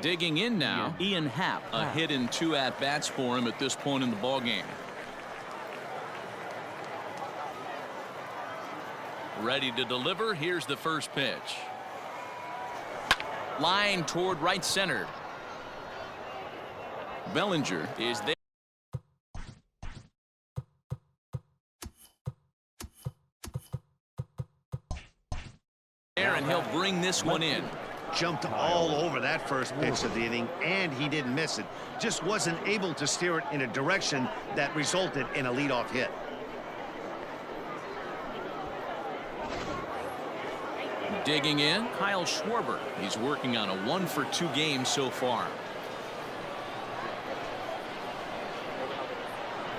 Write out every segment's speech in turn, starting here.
Digging in now, Ian Happ. A hit in 2 at-bats for him at this point in the ballgame. Ready to deliver. Here's the first pitch. Line toward right center. Bellinger is there. And he'll bring this one in. Jumped all over that first pitch of the inning, and he didn't miss it. Just wasn't able to steer it in a direction that resulted in a leadoff hit. Digging in, Kyle Schwarber. He's working on a 1-for-2 game so far.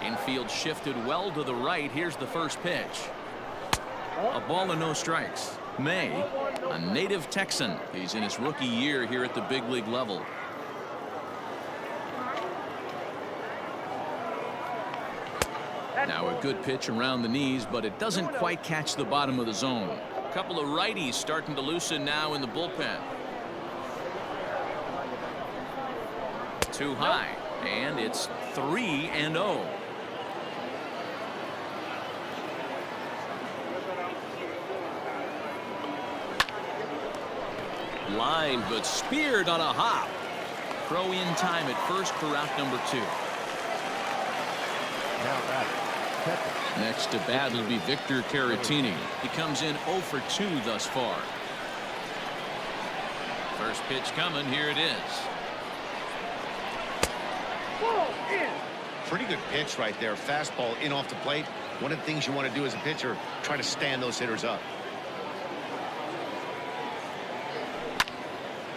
Infield shifted well to the right. Here's the first pitch. A ball and no strikes. May, a native Texan. He's in his rookie year here at the big league level. Now a good pitch around the knees, but it doesn't quite catch the bottom of the zone. A couple of righties starting to loosen now in the bullpen. Too high, and it's 3-0. Line, but speared on a hop. Throw in time at first for out number 2. Next to bat will be Victor Caratini. He comes in 0 for 2 thus far. First pitch coming. Here it is. Pretty good pitch right there. Fastball in off the plate. One of the things you want to do as a pitcher, try to stand those hitters up.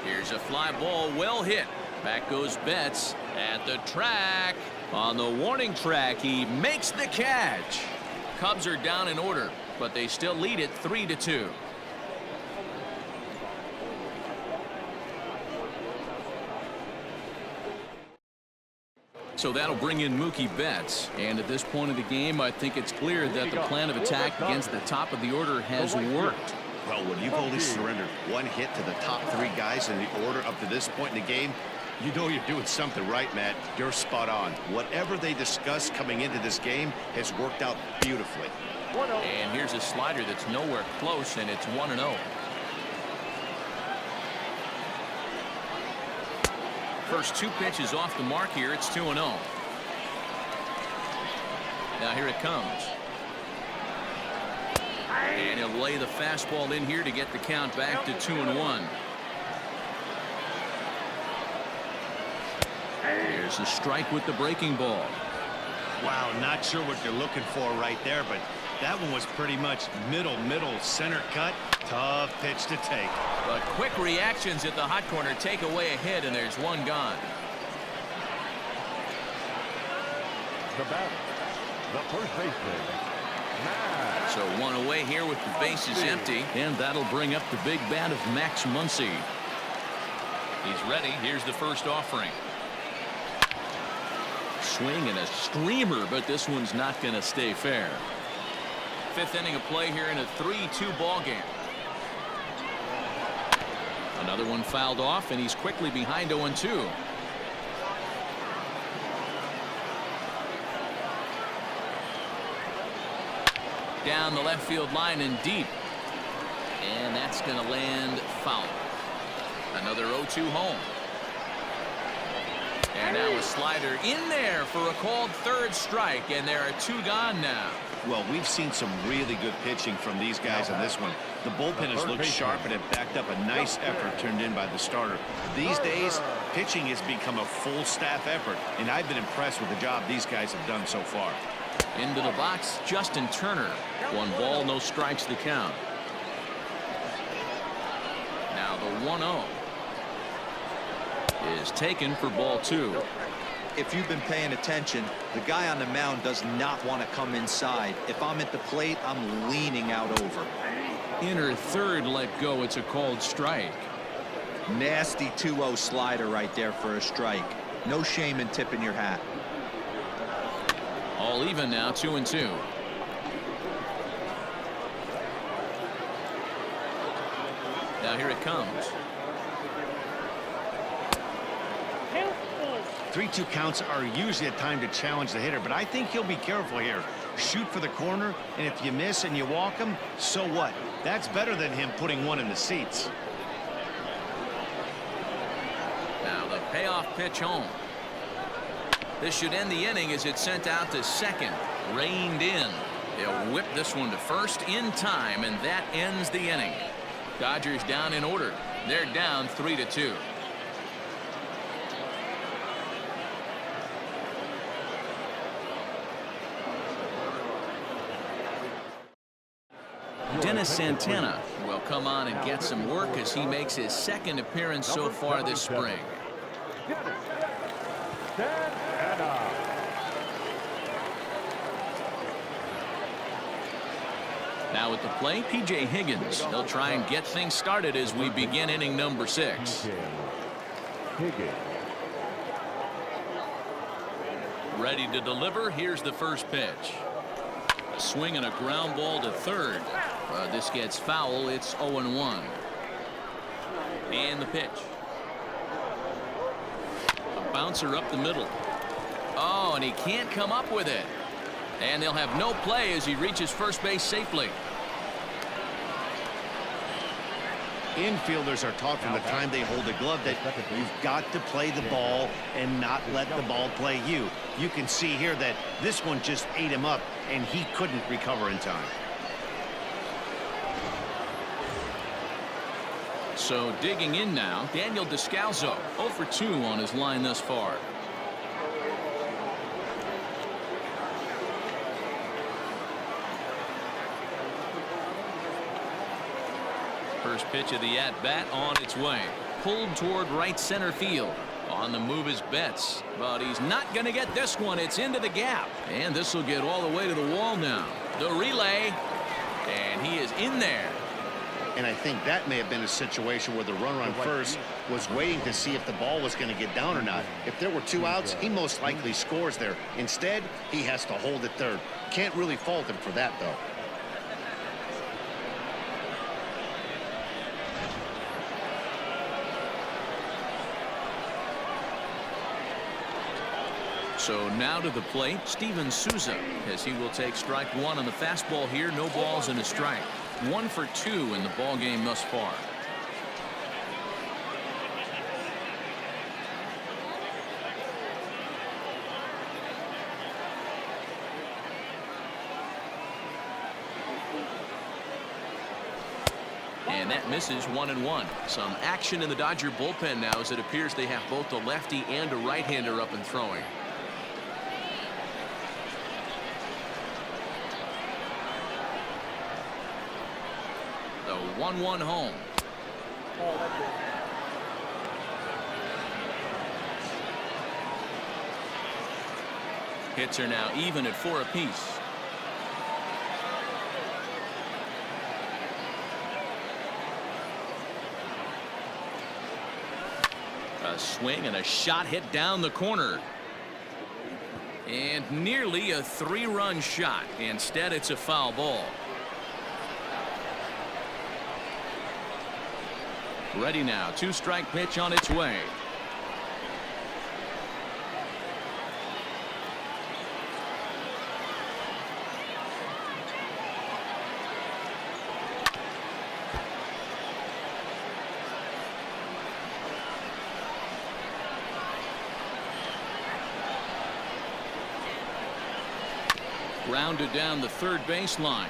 Here's a fly ball, well hit. Back goes Betts at the track. On the warning track, he makes the catch. Cubs are down in order, but they still lead it 3-2. So that'll bring in Mookie Betts. And at this point of the game, I think it's clear that the plan of attack against the top of the order has worked. Well, when you've only surrendered 1 hit to the top 3 guys in the order up to this point in the game, you know you're doing something right, Matt. You're spot on. Whatever they discussed coming into this game has worked out beautifully. And here's a slider that's nowhere close, and it's 1-0. First 2 pitches off the mark here. It's 2-0. Now here it comes. And he'll lay the fastball in here to get the count back to 2-1. Here's a strike with the breaking ball. Wow, not sure what you're looking for right there, but that one was pretty much middle center cut. Tough pitch to take. But quick reactions at the hot corner take away a hit, and there's one gone. The batter, the first baseman. So 1 away here with the bases empty, and that'll bring up the big bat of Max Muncy. He's ready. Here's the first offering. Swing and a streamer, but this one's not going to stay fair. 5th inning of play here in a 3-2 ball game. Another one fouled off, and he's quickly behind 0-2. Down the left field line and deep. And that's going to land foul. Another 0-2 home. And now a slider in there for a called 3rd strike, and there are 2 gone now. Well, we've seen some really good pitching from these guys on this one. The bullpen has looked sharp and it backed up a nice effort turned in by the starter. These days, pitching has become a full staff effort, and I've been impressed with the job these guys have done so far. Into the box, Justin Turner. 1 ball, no strikes the count. Now the 1-0 is taken for ball 2. If you've been paying attention, the guy on the mound does not want to come inside. If I'm at the plate, I'm leaning out over. Inner third let go. It's a called strike. Nasty 2-0 slider right there for a strike. No shame in tipping your hat. All even now, 2-2. Now here it comes. 3-2 counts are usually a time to challenge the hitter, but I think he'll be careful here. Shoot for the corner, and if you miss and you walk him, so what? That's better than him putting one in the seats. Now the payoff pitch home. This should end the inning as it's sent out to second. Reined in. They'll whip this one to first in time, and that ends the inning. Dodgers down in order. They're down 3-2. Dennis Santana will come on and get some work as he makes his second appearance so far this spring. Now at the plate, P.J. Higgins. He'll try and get things started as we begin inning number 6. Ready to deliver. Here's the first pitch. A swing and a ground ball to third. This gets foul. It's 0-1. And the pitch. A bouncer up the middle. Oh, and he can't come up with it. And they'll have no play as he reaches first base safely. Infielders are taught from the time they hold a glove that you've got to play the ball and not let the ball play you. You can see here that this one just ate him up, and he couldn't recover in time. So digging in now, Daniel Descalso, 0 for 2 on his line thus far. First pitch of the at-bat on its way. Pulled toward right center field. On the move is Betts, but he's not going to get this one. It's into the gap, and this will get all the way to the wall now. The relay, and he is in there. And I think that may have been a situation where the runner on first was waiting to see if the ball was going to get down or not. If there were 2 outs, he most likely scores there. Instead, he has to hold at third. Can't really fault him for that, though. So now to the plate, Steven Souza, as he will take strike 1 on the fastball here. No balls and a strike. 1 for 2 in the ball game thus far. And that misses 1-1. Some action in the Dodger bullpen now as it appears they have both a lefty and a right-hander up and throwing. The 1-1 home. Hits are now even at 4 apiece. A swing and a shot hit down the corner. And nearly a 3-run shot. Instead, it's a foul ball. Ready now. 2-strike pitch on its way. Rounded down the third baseline,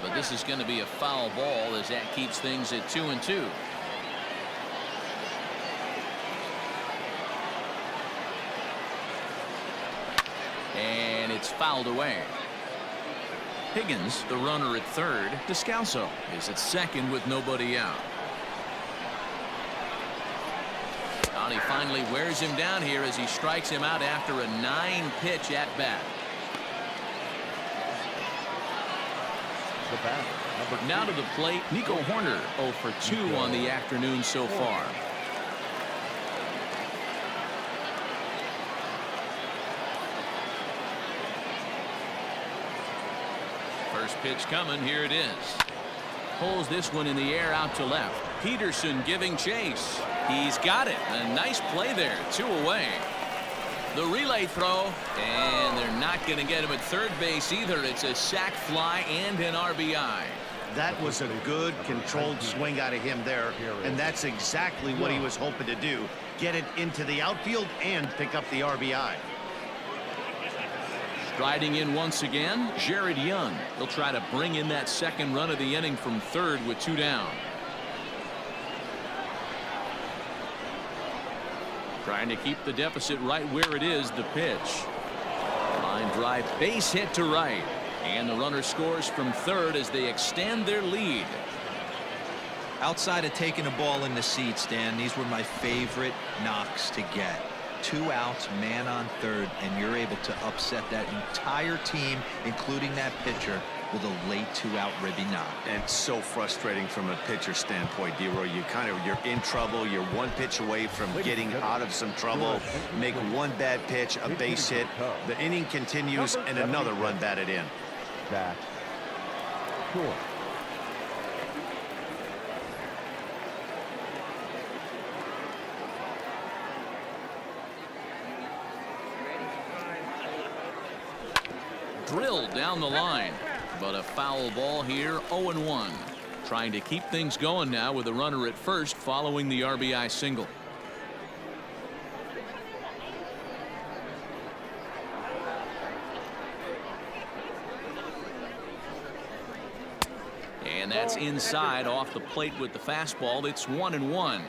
but this is going to be a foul ball as that keeps things at 2-2. And it's fouled away. Higgins, the runner at third. Descalso is at second with nobody out. And he finally wears him down here as he strikes him out after a 9-pitch at bat. Now to the plate, Nico Horner, 0 for 2 on the afternoon so far. First pitch coming. Here it is. Pulls this one in the air out to left. Peterson giving chase. He's got it. A nice play there. 2 away. The relay throw, and they're not going to get him at third base either. It's a sac fly and an RBI. That was a good controlled swing out of him there, and that's exactly what he was hoping to do. Get it into the outfield and pick up the RBI. Striding in once again, Jared Young. He'll try to bring in that second run of the inning from third with 2 down. Trying to keep the deficit right where it is. The pitch. Line drive, base hit to right. And the runner scores from third as they extend their lead. Outside of taking a ball in the seats, Dan, these were my favorite knocks to get. 2 outs, man on third, and you're able to upset that entire team, including that pitcher, with a late 2-out ribby knock. And so frustrating from a pitcher standpoint, D-Roy. You're in trouble. You're 1 pitch away from getting out of some trouble. Make 1 bad pitch, a base hit. The inning continues, and another run batted in. That's short. Drilled down the line, but a foul ball here. 0-1. Trying to keep things going now with a runner at first following the RBI single. And that's inside off the plate with the fastball. It's 1-1.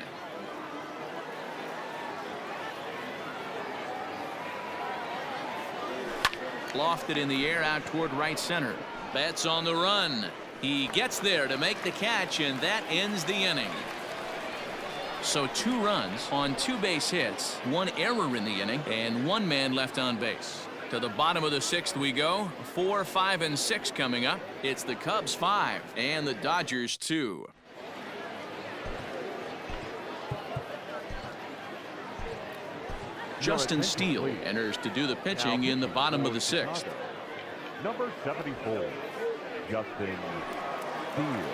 Lofted in the air out toward right center. Betts on the run. He gets there to make the catch, and that ends the inning. So 2 runs on 2 base hits, 1 error in the inning, and 1 man left on base. To the bottom of the 6th we go. 4, 5, and 6 coming up. It's the Cubs 5 and the Dodgers 2. Justin Steele enters to do the pitching in the bottom of the 6th. Number 74, Justin Steele.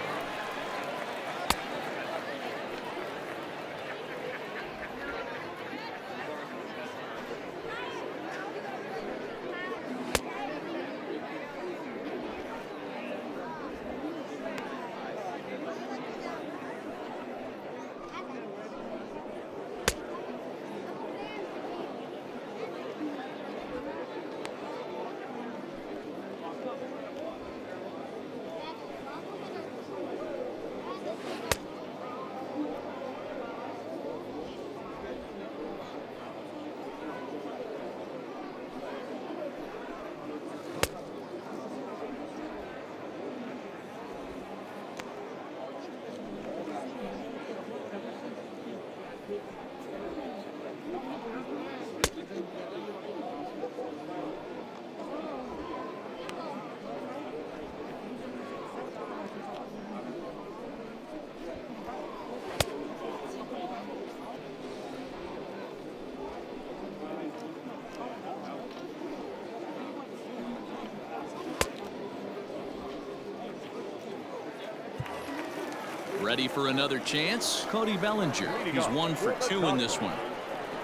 Ready for another chance? Cody Bellinger. He's 1 for 2 in this one.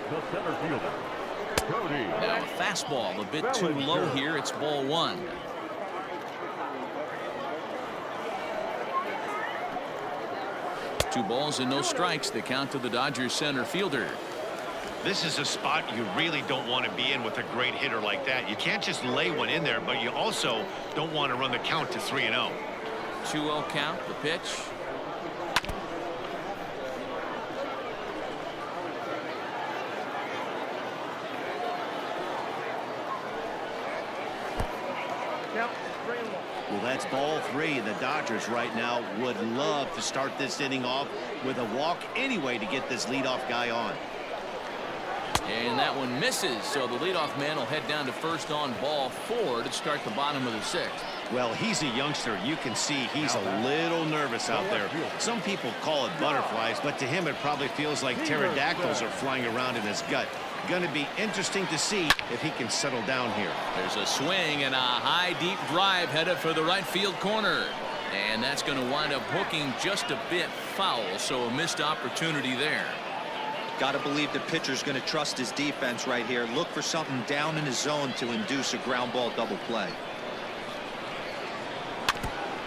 The center fielder, Cody. Now a fastball a bit too low here. It's ball 1. Two balls and no strikes. The count to the Dodgers center fielder. This is a spot you really don't want to be in with a great hitter like that. You can't just lay one in there, but you also don't want to run the count to 3-0. 2-0 count. The pitch. Well, that's ball 3. The Dodgers right now would love to start this inning off with a walk anyway to get this leadoff guy on. And that one misses, so the leadoff man will head down to first on ball 4 to start the bottom of the 6th. Well, he's a youngster. You can see he's a little nervous out there. Some people call it butterflies, but to him it probably feels like pterodactyls are flying around in his gut. Going to be interesting to see if he can settle down here. There's a swing and a high deep drive headed for the right field corner. And that's going to wind up hooking just a bit foul, so a missed opportunity there. Got to believe the pitcher's going to trust his defense right here. Look for something down in his zone to induce a ground ball double play.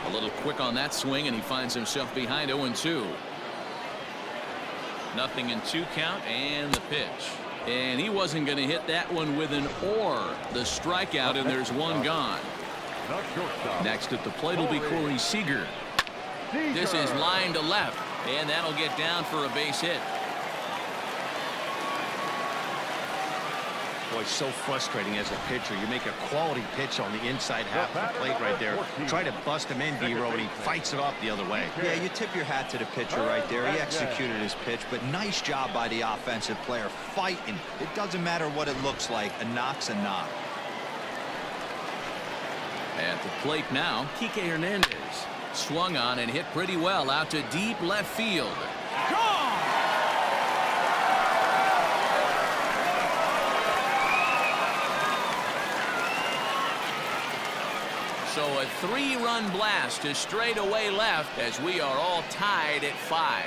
A little quick on that swing, and he finds himself behind 0-2. Nothing in 2 count, and the pitch. And he wasn't going to hit that one with an or. The strikeout, and there's one gone. Next at the plate will be Corey Seager. This is line to left, and that'll get down for a base hit. Boy, so frustrating as a pitcher. You make a quality pitch on the inside half of the plate right there. Try to bust him in, D-Row, and he fights it off the other way. Yeah, you tip your hat to the pitcher right there. He executed his pitch, but nice job by the offensive player fighting. It doesn't matter what it looks like. A knock's a knock. At the plate now, Kike Hernandez. Swung on and hit pretty well out to deep left field. Gone! So a 3-run blast to straightaway left as we are all tied at 5.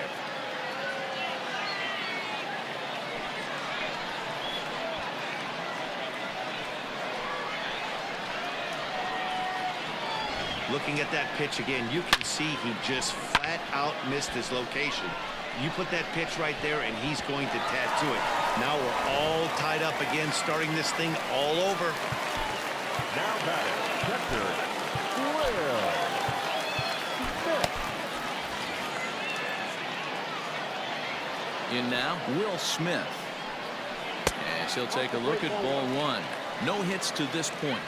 Looking at that pitch again, you can see he just flat out missed his location. You put that pitch right there, and he's going to tattoo it. Now we're all tied up again, starting this thing all over. Now batting, catcher, Will Smith. In now, Will Smith. And he'll take a look at ball 1. No hits to this point.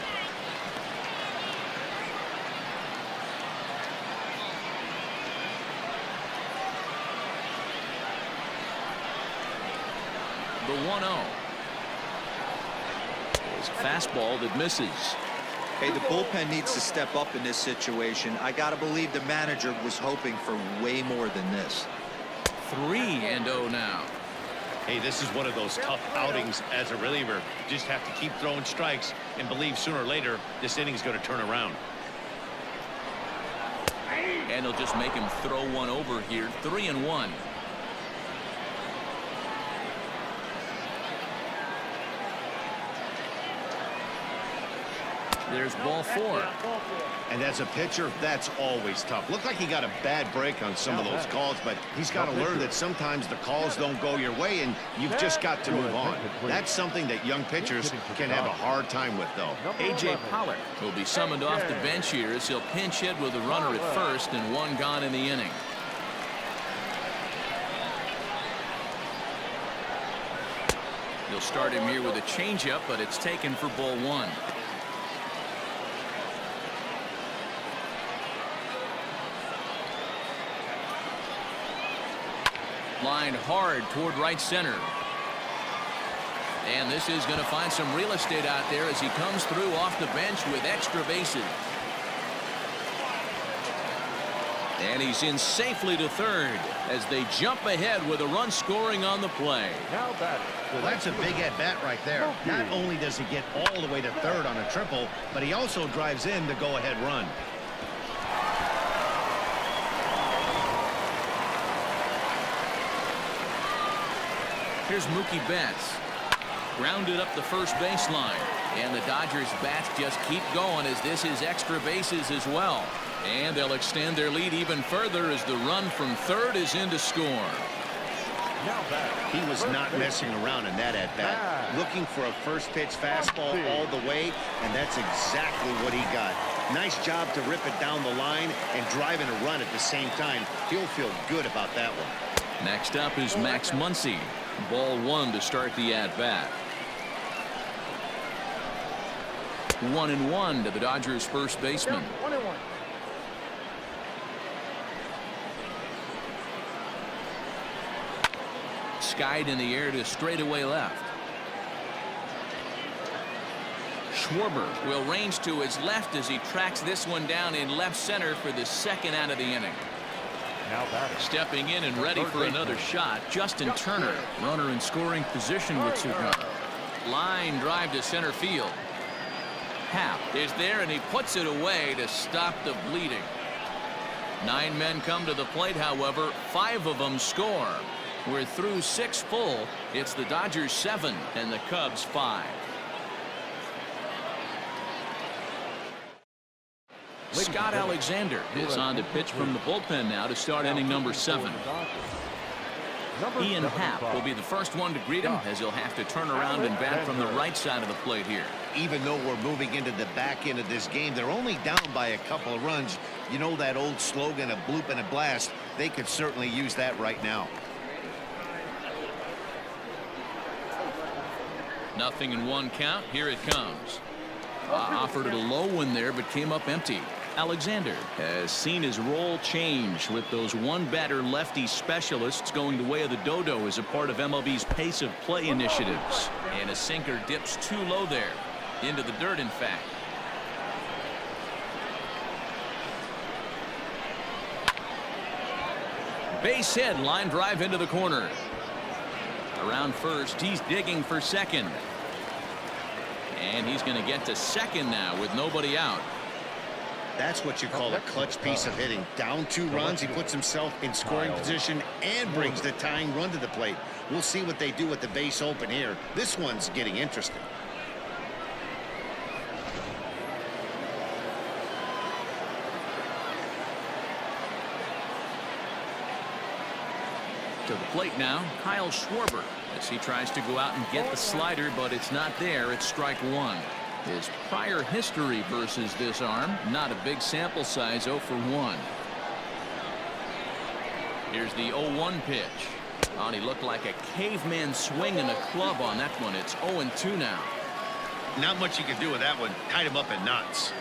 The 1-0. It's a fastball that misses. Hey, the bullpen needs to step up in this situation. I got to believe the manager was hoping for way more than this. 3-0 now. Hey, this is one of those tough outings as a reliever. Just have to keep throwing strikes and believe sooner or later this inning's going to turn around. And they'll just make him throw one over here. 3-1. There's ball 4. And as a pitcher, that's always tough. Looked like he got a bad break on some of those calls, but he's got to learn that sometimes the calls don't go your way, and you've just got to move on. That's something that young pitchers can have a hard time with, though. A.J. Pollock will be summoned off the bench here as he'll pinch hit with a runner at first and 1 gone in the inning. He'll start him here with a changeup, but it's taken for ball 1. Lined hard toward right center. And this is going to find some real estate out there as he comes through off the bench with extra bases. And he's in safely to third as they jump ahead with a run scoring on the play. Now batting. Well, that's a big at-bat right there. Not only does he get all the way to third on a triple, but he also drives in the go-ahead run. Here's Mookie Betts. Grounded up the first baseline. And the Dodgers bats just keep going as this is extra bases as well. And they'll extend their lead even further as the run from third is in to score. He was not messing around in that at-bat. Looking for a first pitch fastball all the way, and that's exactly what he got. Nice job to rip it down the line and drive in a run at the same time. He'll feel good about that one. Next up is Max Muncy. Ball 1 to start the at-bat. 1-1 to the Dodgers first baseman. Skied in the air to straightaway left. Schwarber will range to his left as he tracks this one down in left center for the second out of the inning. Stepping in and ready for another shot, Justin Turner, runner in scoring position with 2 runs. Line drive to center field. Happ is there and he puts it away to stop the bleeding. 9 men come to the plate, however, 5 of them score. We're through 6 full. It's the Dodgers 7 and the Cubs 5. Scott Alexander is on to pitch from the bullpen now to start inning number 7. Ian Happ will be the first one to greet him, as he'll have to turn around and bat from the right side of the plate here. Even though we're moving into the back end of this game, they're only down by a couple of runs. You know that old slogan, a bloop and a blast? They could certainly use that right now. 0-1 count. Here it comes. Offered it a low one there, but came up empty. Alexander has seen his role change with those one-batter lefty specialists going the way of the dodo as a part of MLB's pace of play initiatives. And a sinker dips too low there. Into the dirt, in fact. Base hit, line drive into the corner. Around first, he's digging for second. And he's going to get to second now with nobody out. That's what you call a clutch piece of hitting. Down 2 runs, he puts himself in scoring position and brings the tying run to the plate. We'll see what they do with the base open here. This one's getting interesting. To the plate now, Kyle Schwarber, as he tries to go out and get the slider, but it's not there. It's strike 1. His prior history versus this arm, not a big sample size, 0 for 1. Here's the 0-1 pitch. Oh, and he looked like a caveman swinging a club on that one. It's 0-2 now. Not much you can do with that one. Tied him up in knots.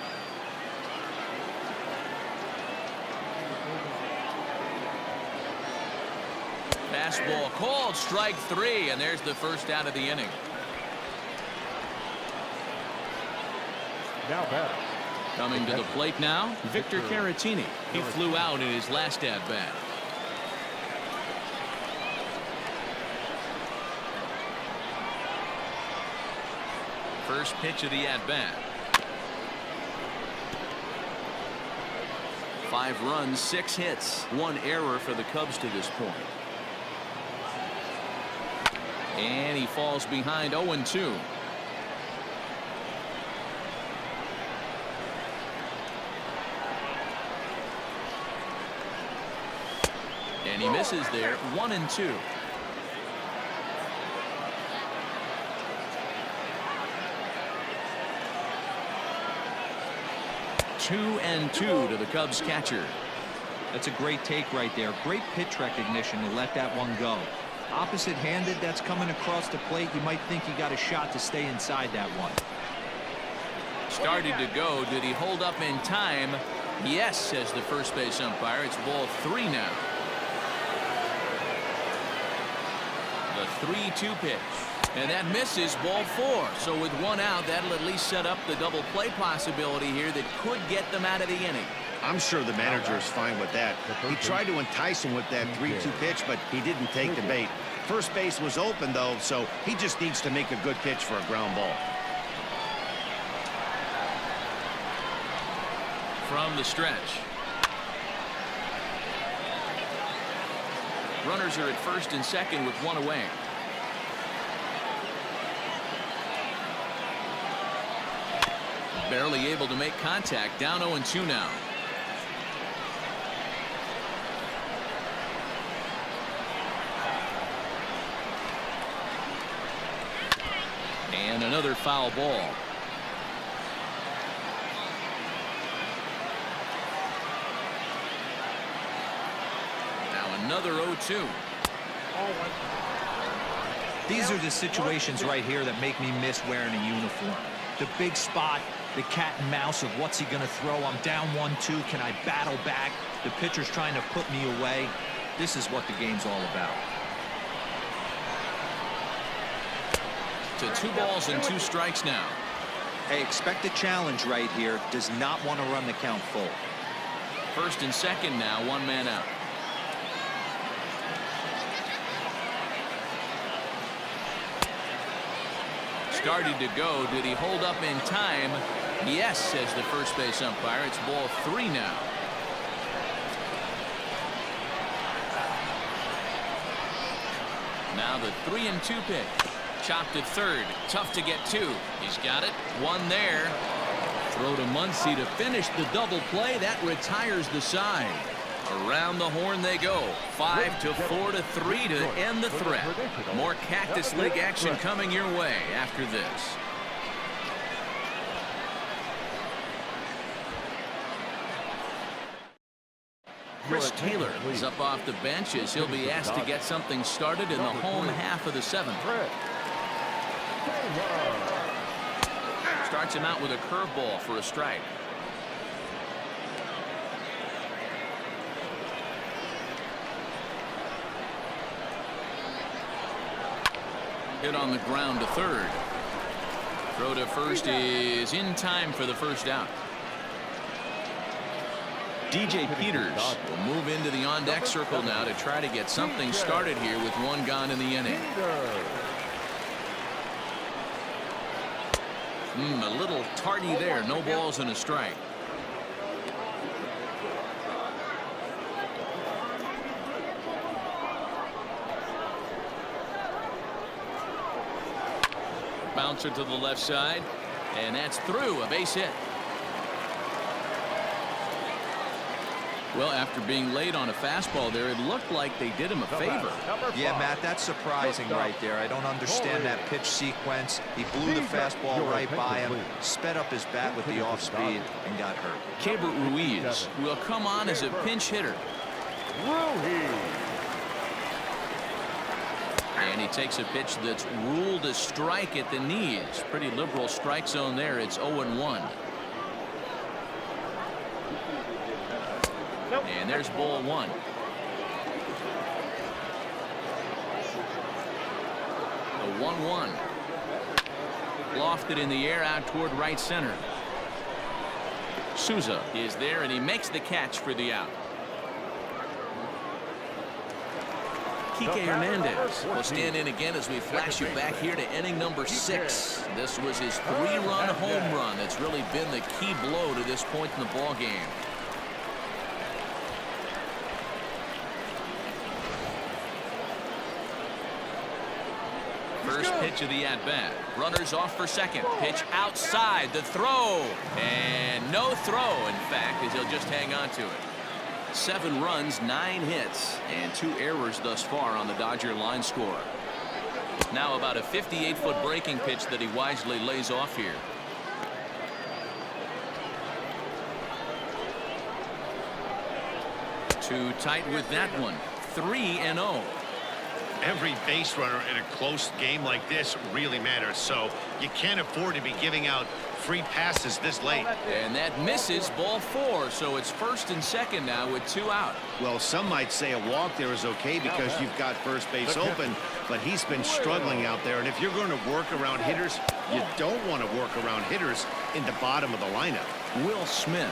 Fastball called, strike 3, and there's the first out of the inning. Now batter. Coming to the plate now, Victor Caratini. He flew out in his last at-bat. First pitch of the at-bat. 5 runs, 6 hits, 1 error for the Cubs to this point. And he falls behind 0-2. And he misses there, 1-2. Two and 2 to the Cubs catcher. That's a great take right there. Great pitch recognition to let that one go. Opposite-handed, that's coming across the plate. You might think he got a shot to stay inside that one. Started to go. Did he hold up in time? Yes, says the first base umpire. It's ball 3 now. The 3-2 pitch. And that misses, ball 4. So with 1 out, that'll at least set up the double play possibility here that could get them out of the inning. I'm sure the manager is fine with that. He tried to entice him with that 3-2 pitch, but he didn't take the bait. First base was open, though, so he just needs to make a good pitch for a ground ball. From the stretch. Runners are at first and second with 1 away. Barely able to make contact. Down 0-2 now. And another foul ball. Now another 0-2. These are the situations right here that make me miss wearing a uniform. The big spot, the cat and mouse of what's he going to throw. I'm down 1-2. Can I battle back? The pitcher's trying to put me away. This is what the game's all about. To 2 balls and 2 strikes now. Hey, expect a challenge right here. Does not want to run the count full. First and second now, 1 man out. Started to go. Did he hold up in time? Yes, says the first base umpire. It's ball 3 now. Now the 3-2 pitch. Chopped at third. Tough to get to. He's got it. One there. Throw to Muncy to finish the double play. That retires the side. Around the horn they go. 5-4 to 3 to end the threat. More Cactus League action coming your way after this. Chris Taylor is up off the bench as he'll be asked to get something started in the home half of the 7th. Starts him out with a curveball for a strike. Hit on the ground to third. Throw to first is in time for the first out. DJ Peters will move into the on-deck circle now to try to get something started here with one gone in the inning. A little tardy there. No balls and a strike. Bouncer to the left side, and that's through. A base hit. Well, after being late on a fastball there, it looked like they did him a favor. Yeah, Matt, that's surprising right there. I don't understand that pitch sequence. He blew the fastball right by him, sped up his bat with the off speed, and got hurt. Keibert Ruiz will come on as a pinch hitter. And he takes a pitch that's ruled a strike at the knees. Pretty liberal strike zone there. It's 0-1. And there's ball one. The 1-1. Lofted in the air out toward right center. Souza is there, and he makes the catch for the out. Kike Hernandez will stand in again as we flash you back here to inning number 6. This was his 3-run home run that's really been the key blow to this point in the ball game. First pitch of the at-bat. Runners off for second. Pitch outside. The throw. And no throw, in fact, as he'll just hang on to it. 7 runs, 9 hits, and 2 errors thus far on the Dodger line score. Now about a 58-foot breaking pitch that he wisely lays off here. Too tight with that one. 3-0. Every base runner in a close game like this really matters, so you can't afford to be giving out free passes this late. And that misses. Ball 4, so it's first and second now with 2 out. Well, some might say a walk there is okay because you've got first base open, but he's been struggling out there, and if you're going to work around hitters, you don't want to work around hitters in the bottom of the lineup. Will Smith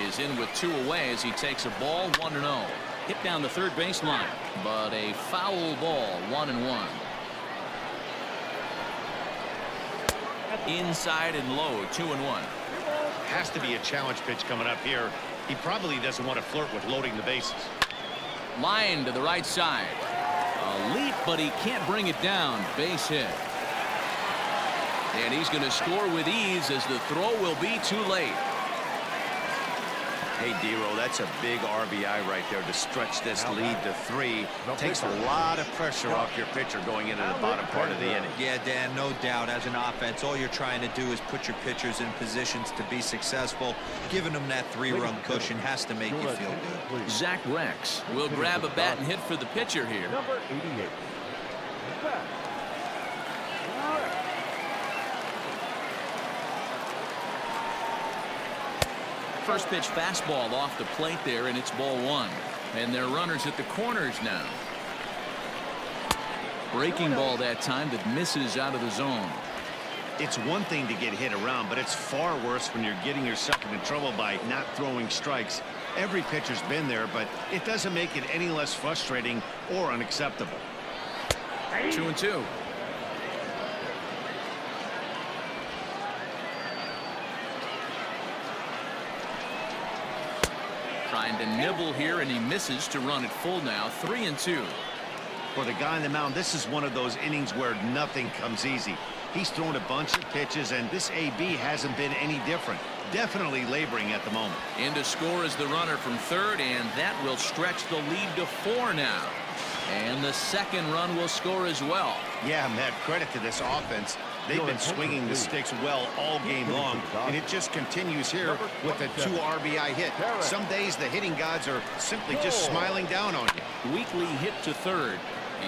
is in with 2 away as he takes a ball 1-0. Hit down the third baseline, but a foul ball. 1-1. Inside and low. 2-1. Has to be a challenge pitch coming up here. He probably doesn't want to flirt with loading the bases. Line to the right side. A leap, but he can't bring it down. Base hit. And he's going to score with ease as the throw will be too late. Hey, D-Roll, that's a big RBI right there to stretch this lead to 3. Takes a lot of pressure off your pitcher going into the bottom part of the inning. Yeah, Dan, no doubt. As an offense, all you're trying to do is put your pitchers in positions to be successful. Giving them that 3-run cushion has to make you feel good. Zach Rex will grab a bat and hit for the pitcher here. Number 88. First pitch fastball off the plate there, and it's ball 1. And they're runners at the corners now. Breaking ball that time that misses out of the zone. It's one thing to get hit around, but it's far worse when you're getting yourself into trouble by not throwing strikes. Every pitcher's been there, but it doesn't make it any less frustrating or unacceptable. 2-2. Trying to nibble here, and he misses to run it full now. 3-2. For the guy on the mound, this is one of those innings where nothing comes easy. He's thrown a bunch of pitches, and this AB hasn't been any different. Definitely laboring at the moment. In to score is the runner from third, and that will stretch the lead to 4 now. And the second run will score as well. Yeah, Matt, credit to this offense. They've been swinging the sticks well all game long, and it just continues here with a 2 RBI hit. Some days the hitting gods are simply just smiling down on you. Weekly hit to third.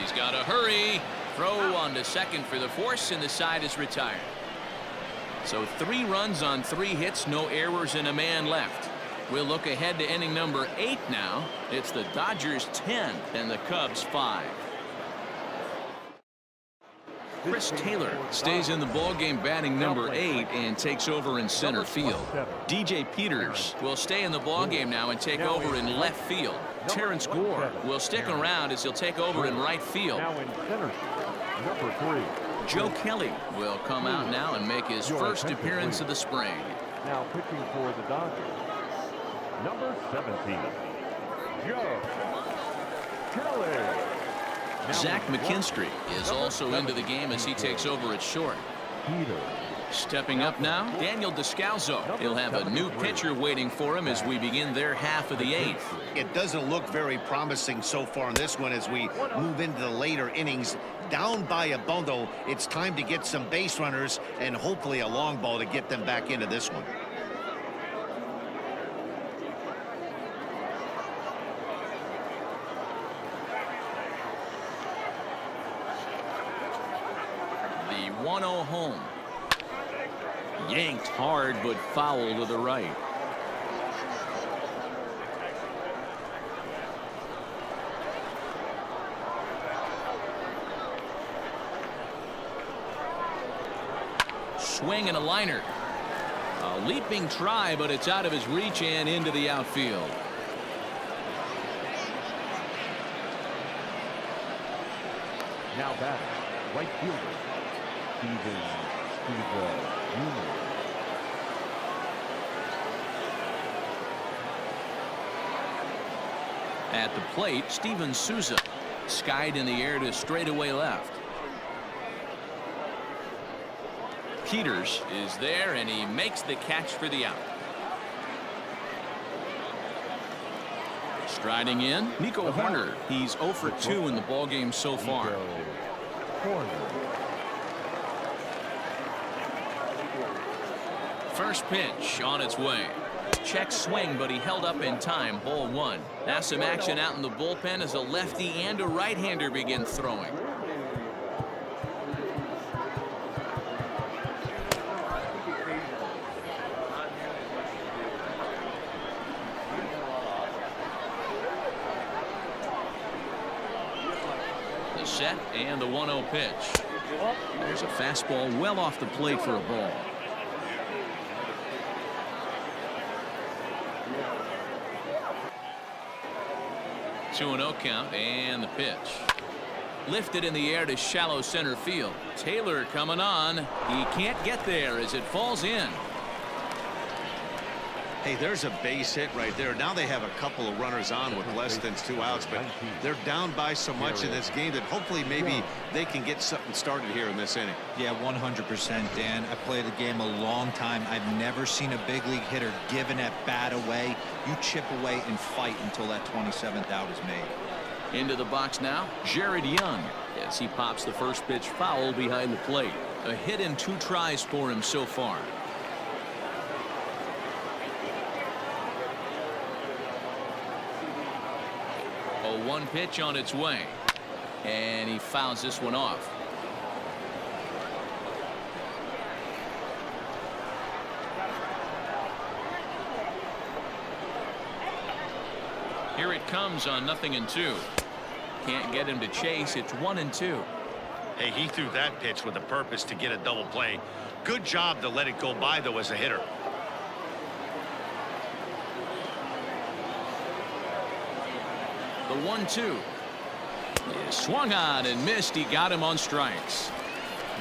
He's got to hurry. Throw on to second for the force, and the side is retired. So 3 runs on 3 hits, no errors, and a man left. We'll look ahead to inning number 8 now. It's the Dodgers 10 and the Cubs 5. Chris Taylor stays in the ballgame batting number 8 and takes over in center field. DJ Peters will stay in the ballgame now and take over in left field. Terrence Gore will stick around as he'll take over in right field. Now in center, number 3. Joe Kelly will come out now and make his first appearance of the spring. Now pitching for the Dodgers, number 17, Joe Kelly. Zach McKinstry is also into the game as he takes over at short. Stepping up now, Daniel Descalzo. He'll have a new pitcher waiting for him as we begin their half of the 8th. It doesn't look very promising so far in this one as we move into the later innings. Down by a bundle, it's time to get some base runners and hopefully a long ball to get them back into this one. The 1-0 home. Yanked hard but foul to the right. Swing and a liner. A leaping try, but it's out of his reach and into the outfield. Now batting, right fielder, Steven Jr. At the plate, Steven Souza skied in the air to straightaway left. Peters is there, and he makes the catch for the out. Striding in, Nico Horner. He's 0 for 2 in the ballgame so far. First pitch on its way. Check swing, but he held up in time. Ball 1. Now some action out in the bullpen as a lefty and a right-hander begin throwing. The set and the 1-0 pitch. There's a fastball well off the plate for a ball. 2-0 count, and the pitch. Lifted in the air to shallow center field. Taylor coming on. He can't get there as it falls in. Hey, there's a base hit right there. Now they have a couple of runners on with less than 2 outs, but they're down by so much in this game that hopefully maybe they can get something started here in this inning. Yeah, 100%, Dan. I played the game a long time. I've never seen a big league hitter give an at-bat away. You chip away and fight until that 27th out is made. Into the box now, Jared Young, as he pops the first pitch foul behind the plate. A hit in 2 tries for him so far. A 1 pitch on its way, and he fouls this one off. Here it comes on 0-2. Can't get him to chase. It's 1-2. Hey, he threw that pitch with a purpose to get a double play. Good job to let it go by, though, as a hitter. The 1-2 is swung on and missed. He got him on strikes.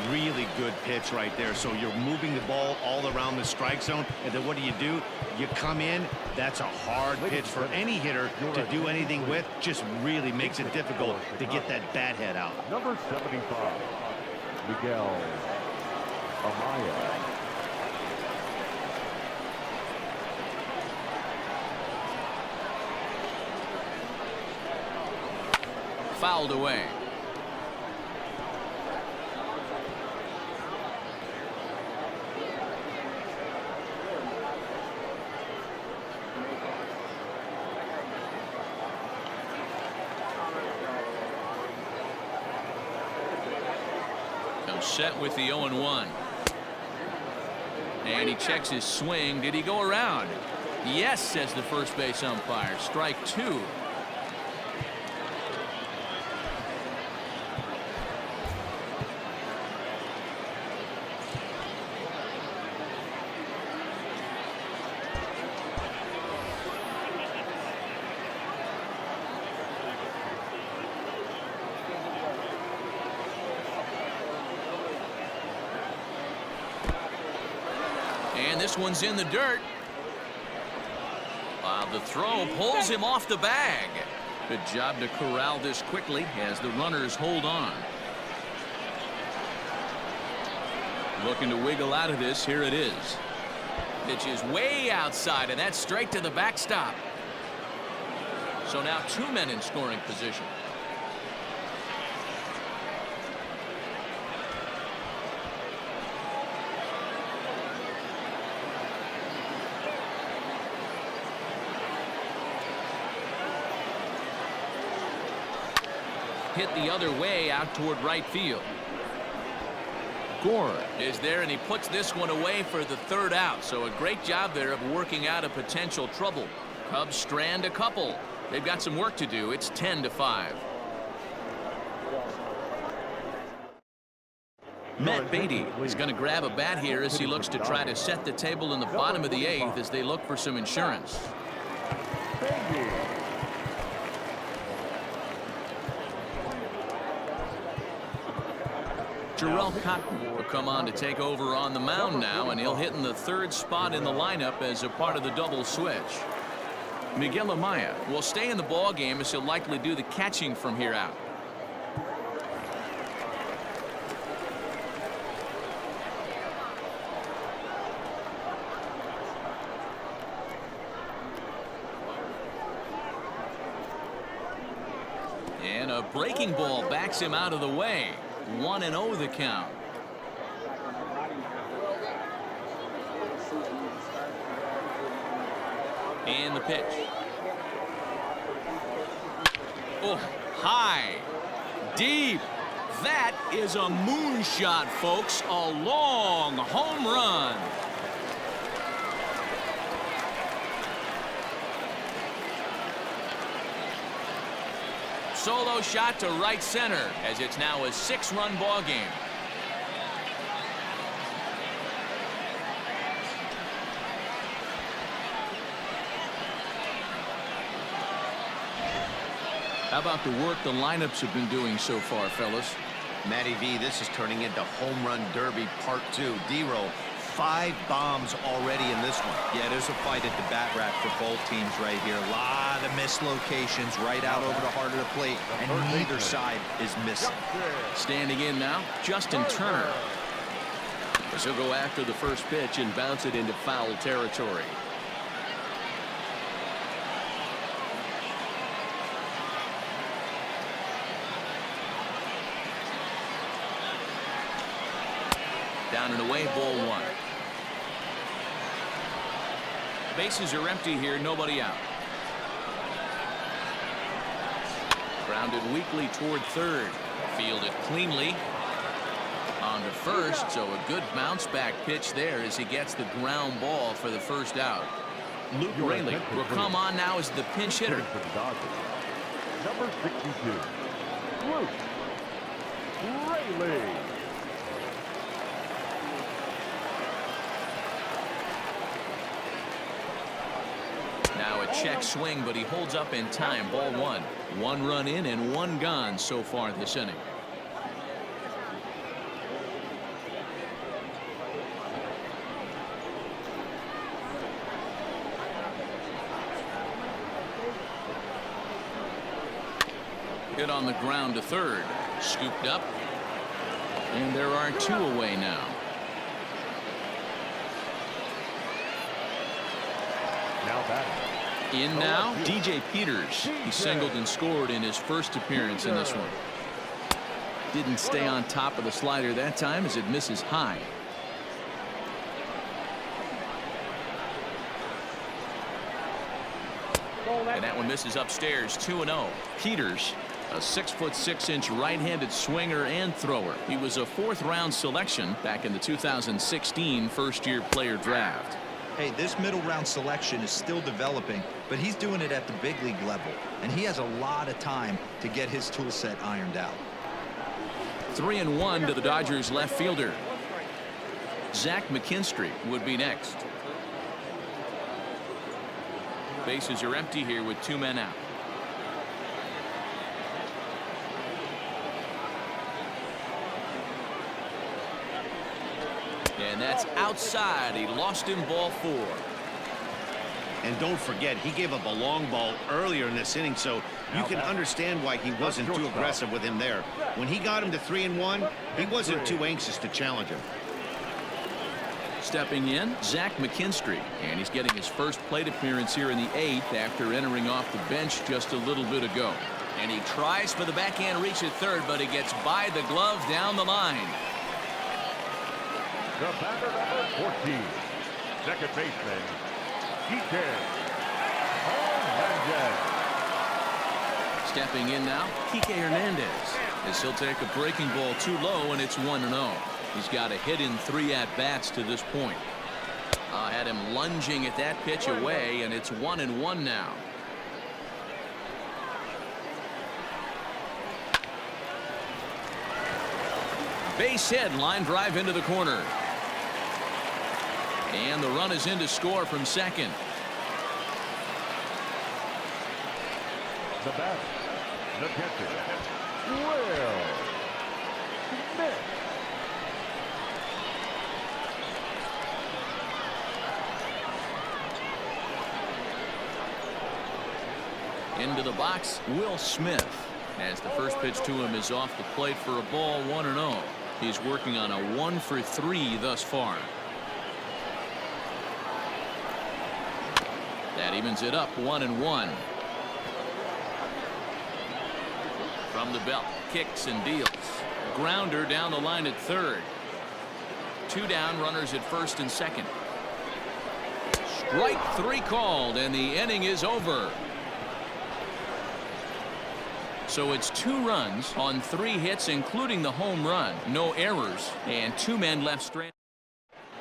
Really good pitch right there. So you're moving the ball all around the strike zone, and then what do? You come in. That's a hard pitch for any hitter to do anything with. Just really makes it difficult to get that bat head out. Number 75, Miguel Amaya. Fouled away. Set with the 0-1. And he checks his swing. Did he go around? Yes, says the first base umpire. Strike 2. And this one's in the dirt. The throw pulls him off the bag. Good job to corral this quickly as the runners hold on. Looking to wiggle out of this. Here it is. Pitch is way outside, and that's straight to the backstop. So now 2 men in scoring position. Hit the other way out toward right field. Gore is there, and he puts this one away for the 3rd out. So a great job there of working out a potential trouble. Cubs strand a couple. They've got some work to do. It's 10-5. Matt Beatty is going to grab a bat here as he looks to try to set the table in the bottom of the 8th as they look for some insurance. Jarrell Cotton will come on to take over on the mound now, and he'll hit in the 3rd spot in the lineup as a part of the double switch. Miguel Amaya will stay in the ball game as he'll likely do the catching from here out. And a breaking ball backs him out of the way. 1-0 the count. And the pitch. Oh, high, deep. That is a moonshot, folks. A long home run. Solo shot to right center as it's now a 6-run ball game. How about the work the lineups have been doing so far, fellas? Matty V, this is turning into home run derby part 2. D-roll, 5 bombs already in this one. Yeah, there's a fight at the bat rack for both teams right here. A lot of mislocations right out over the heart of the plate, and neither side is missing. Standing in now, Justin Turner. As he'll go after the first pitch and bounce it into foul territory. Down and away, ball 1. Bases are empty here, nobody out. Grounded weakly toward 3rd. Fielded cleanly. On to 1st, so a good bounce back pitch there as he gets the ground ball for the 1st out. Luke Rayleigh will come on now as the pinch hitter. Number 62, Luke Rayleigh. Now a check swing, but he holds up in time. Ball 1. 1 run in and 1 gone so far this inning. Hit on the ground to third. Scooped up. And there are 2 away now. Now batting. In now, DJ Peters. He singled and scored in his first appearance in this one. Didn't stay on top of the slider that time as it misses high. And that one misses upstairs. 2-0. Peters, a 6'6" right-handed swinger and thrower. He was a 4th-round selection back in the 2016 first-year player draft. Hey, this middle round selection is still developing, but he's doing it at the big league level, and he has a lot of time to get his tool set ironed out. 3-1 to the Dodgers left fielder. Zach McKinstry would be next. Bases are empty here with 2 men out. And that's outside. He lost him ball 4. And don't forget, he gave up a long ball earlier in this inning, so you can understand why he wasn't too aggressive with him there. When he got him to 3-1, he wasn't too anxious to challenge him. Stepping in, Zach McKinstry, and he's getting his first plate appearance here in the 8th after entering off the bench just a little bit ago. And he tries for the backhand reach at third, but he gets by the glove down the line. The batter, number 14, second baseman, DJ Hernandez. Stepping in now, Kike Hernandez, as he'll take a breaking ball too low, and it's 1-0. He's got a hit in 3 at-bats to this point. Had him lunging at that pitch away, and it's 1-1 now. Base hit, line drive into the corner. And the run is in to score from second. The batter, the catcher, Will Smith. Into the box, Will Smith. As the first pitch to him is off the plate for a ball, 1-0. He's working on a 1 for 3 thus far. That evens it up, 1-1. From the belt, kicks and deals. Grounder down the line at third. 2 down, runners at first and second. Strike 3 called, and the inning is over. So it's 2 runs on 3 hits, including the home run. No errors, and 2 men left stranded.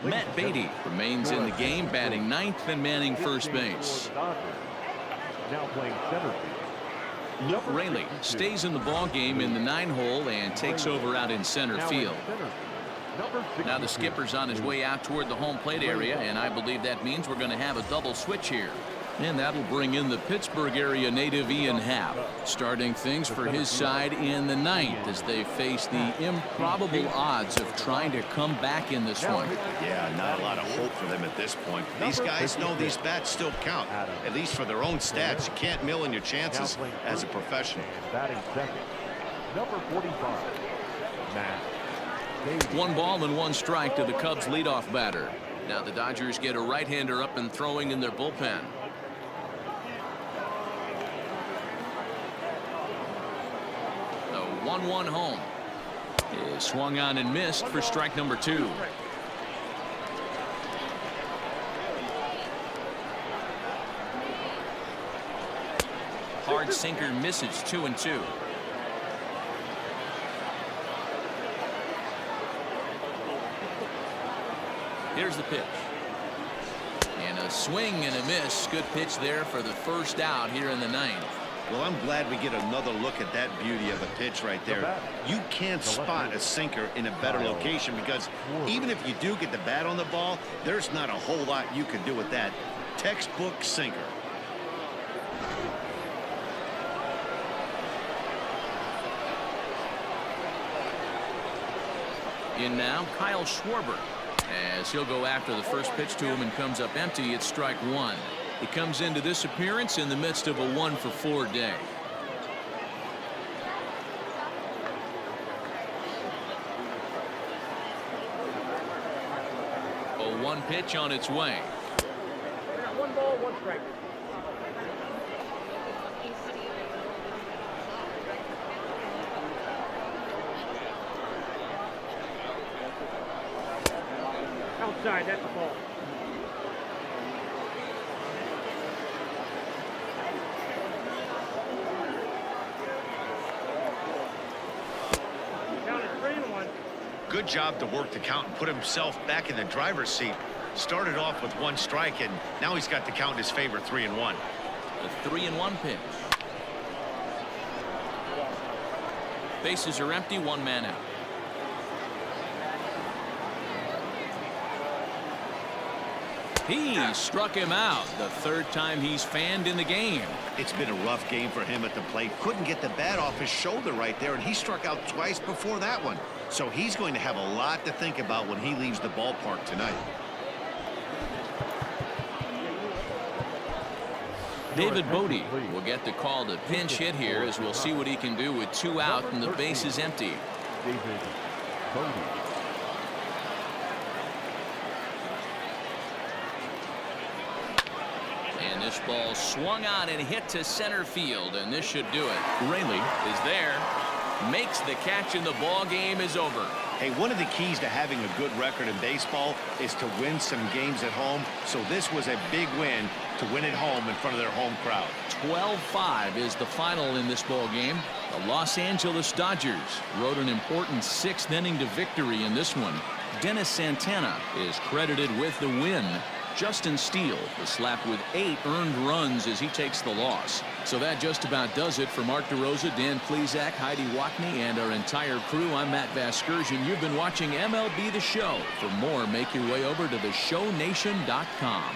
Matt Beatty remains in the game, batting 9th and manning first base. Now playing center field. Luke Raley stays in the ball game in the 9-hole and takes over out in center field. Now the skipper's on his way out toward the home plate area, and I believe that means we're going to have a double switch here. And that'll bring in the Pittsburgh area native Ian Happ, starting things for his side in the 9th as they face the improbable odds of trying to come back in this one. Yeah, not a lot of hope for them at this point. These guys know these bats still count, at least for their own stats. You can't mill in your chances as a professional. Batting second, number 45, Matt Beatty. 1 ball and 1 strike to the Cubs leadoff batter. Now the Dodgers get a right-hander up and throwing in their bullpen. The 1-1 home is swung on and missed for strike number 2. Hard sinker misses, 2-2. Here's the pitch. And a swing and a miss. Good pitch there for the first out here in the 9th. Well, I'm glad we get another look at that beauty of a pitch right there. You can't spot a sinker in a better location because even if you do get the bat on the ball, there's not a whole lot you can do with that. Textbook sinker. In now, Kyle Schwarber. As he'll go after the first pitch to him and comes up empty, it's strike 1. He comes into this appearance in the midst of a 1 for 4 day. 0-1 pitch on its way. One ball, one strike. Outside, that's the ball. Count it 3-1. Good job to work the count and put himself back in the driver's seat. Started off with 1 strike, and now he's got the count in his favor, 3-1. The 3-1 pitch. Bases are empty, 1 man out. He struck him out, the 3rd time he's fanned in the game. It's been a rough game for him at the plate. Couldn't get the bat off his shoulder right there, and he struck out twice before that one. So he's going to have a lot to think about when he leaves the ballpark tonight. David Bodie will get the call to pinch hit here, as we'll see what he can do with 2 out and the base is empty. David Bodie. And this ball swung on and hit to center field, and this should do it. Rayleigh is there, makes the catch, and the ball game is over. Hey, one of the keys to having a good record in baseball is to win some games at home. So this was a big win to win at home in front of their home crowd. 12-5 is the final in this ball game. The Los Angeles Dodgers rode an important 6th inning to victory in this one. Dennis Santana is credited with the win. Justin Steele was slapped with 8 earned runs as he takes the loss. So that just about does it for Mark DeRosa, Dan Plesac, Heidi Watney, and our entire crew. I'm Matt Vasgersian. You've been watching MLB The Show. For more, make your way over to theshownation.com.